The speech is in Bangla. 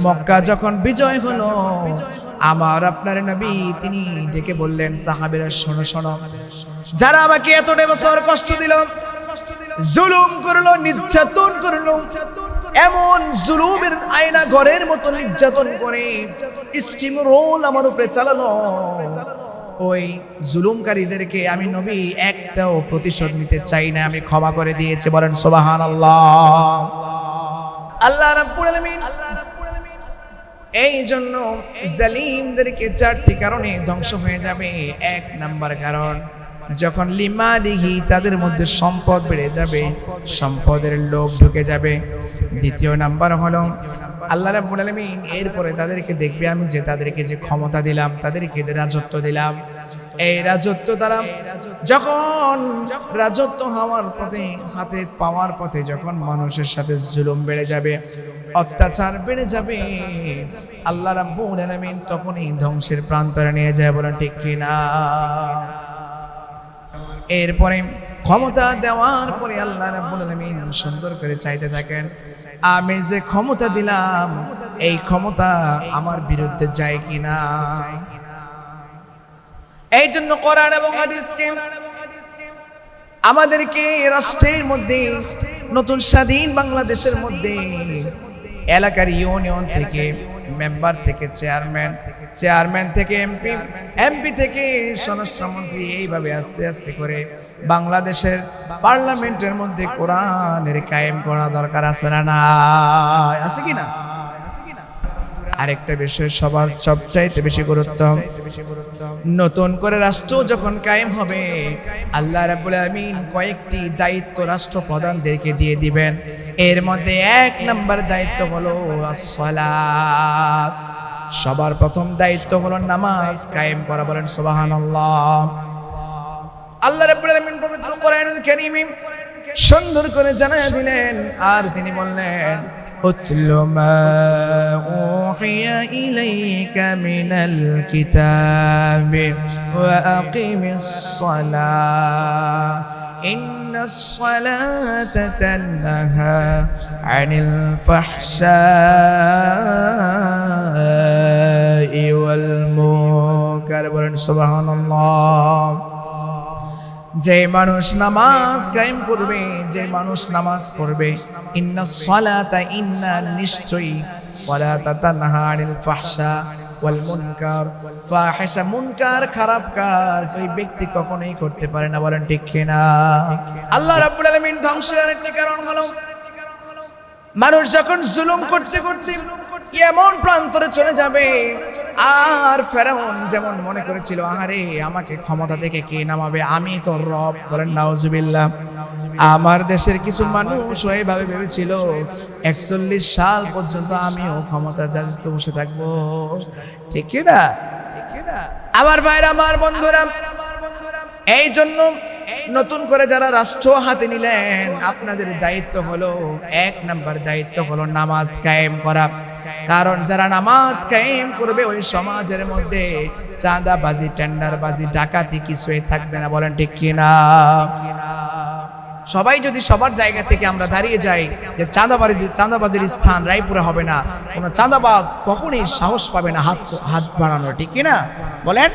মক্কা যখন বিজয় হলো, আমার আপনার নবী তিনি ডেকে বললেন, সাহাবীরা শোনো শোনো, যারা আমাকে এতটা বছর কষ্ট দিল, জুলুম করলো, নির্যাতন করলো, এমন জুলুমের আয়না ঘরের মতো নির্যাতন করে স্টিম রোল আমার উপরে চালালো, ওই জুলুমকারীদেরকে আমি নবী একটাও প্রতিশোধ নিতে চাই না, আমি ক্ষমা করে দিয়েছি। বলেন সুবহানাল্লাহ। আল্লাহ রাব্বুল আলামিন এই জন্য জালিমদেরকে চারটি কারণে ধ্বংস হয়ে যাবে। এক নাম্বার কারণ, যখন লিমালিহি তাদের মধ্যে সম্পদ বেড়ে যাবে, সম্পদের লোভ ঢুকে যাবে। দ্বিতীয় নাম্বার হলো, আল্লাহ রাব্বুল আলামিন এরপরে তাদেরকে দেখবে, আমি যে তাদেরকে যে ক্ষমতা দিলাম, তাদেরকে যে রাজত্ব দিলাম, এই রাজত্ব দ্বারা যখন রাজত্ব হওয়ার পথে, হাতে পাওয়ার পথে যখন মানুষের সাথে জুলুম বেড়ে যাবে, অত্যাচার বেড়ে যাবে, আল্লাহ রাব্বুল আলামিন তখনই ধ্বংসের প্রান্তরে নিয়ে যায়। বলেন ঠিক কিনা? এরপরে ক্ষমতা দেওয়ার পরে আল্লাহ রাব্বুল আলামিন সুন্দর করে চাইতে থাকেন, আমি যে ক্ষমতা দিলাম এই ক্ষমতা আমার বিরুদ্ধে যায় কিনা। এই জন্য কোরআন এবং হাদিসকে আমাদেরকে রাষ্ট্রের মধ্যে, নতুন স্বাধীন বাংলাদেশের মধ্যে এলাকার ইউনিয়ন থেকে মেম্বার থেকে চেয়ারম্যান, চেয়ারম্যান থেকে এমপি, এমপি থেকে স্বরাষ্ট্রমন্ত্রী, এইভাবে আস্তে আস্তে করে বাংলাদেশের পার্লামেন্টের মধ্যে কোরআনের কায়েম করা দরকার আছে না? না আছে কি না? আরেকটা বিষয় সবার সবচাইতে বেশি গুরুত্ব, নতুন করে রাষ্ট্র যখন কায়েম হবে, আল্লাহ রাব্বুল আলামিন কয়েকটি দায়িত্ব রাষ্ট্রপ্রধানদেরকে দিয়ে দিবেন। এর মধ্যে এক নাম্বার দায়িত্ব হলো সালাত। সবার প্রথম দায়িত্ব হলো নামাজ কায়েম করা। বলেন সুবহানাল্লাহ। আল্লাহ রাব্বুল আলামিন পবিত্র কোরআনুল কারীমে সুন্দর করে জানায়া দিলেন, আর তিনি বললেন, উতলু মা উহিয়া ইলাইকা মিনাল কিতাবি ওয়া আকিমিস সালাহ ইন্নাস সালাতা তানহা আনিল ফাহশাই ওয়াল মুনকার। বলেন সুবহানাল্লাহ। যে মানুষ নামাজ কায়েম করবে, যে মানুষ নামাজ পড়বে, ইন্নাস সালাতা, ইন্না নিশ্চয়ই, সালাতা তানহা আনিল ফাহশা ওয়াল মুনকার, ফাহিশা মুনকার খারাপ কাজ ওই ব্যক্তি কখনোই করতে পারে না। বলেন ঠিক কিনা? আল্লাহ রাব্বুল আলামিন ধ্বংসের একটি কারণ হলো, মানুষ যখন জুলুম করতে করতে এমন প্রান্তরে চলে যাবে, আর ফেরাউন যেমন মনে করেছিল, আরে আমাকে ক্ষমতা থেকে কে নামাবে, আমি তো রব। বলেন নাউজুবিল্লাহ। আমার দেশের কিছু মানুষ এইভাবে ভেবেছিল 41 সাল পর্যন্ত আমিও ক্ষমতার দায়িত্বে বসে থাকবো। ঠিক কি না? আমার ভাইরা, আমার বন্ধুরা, এই জন্য নতুন করে যারা রাষ্ট্র হাতে নিলেন, আপনাদের দায়িত্ব হলো, এক নাম্বার দায়িত্ব হলো নামাজ কায়েম করা। কারণ যারা নামাজ কায়েম করবে, ওই সমাজের মধ্যে চাঁদাবাজি, টেন্ডারবাজি, ডাকাতি কিছুই থাকবে না। বলেন ঠিক কিনা? সবাই যদি সবার জায়গা থেকে আমরা দাঁড়িয়ে যাই যে চাঁদাবাজির স্থান রায়পুরে হবে না, কোনো চাঁদাবাজ কখনোই সাহস পাবে না হাত বাড়ানোর। ঠিক কিনা? বলেন।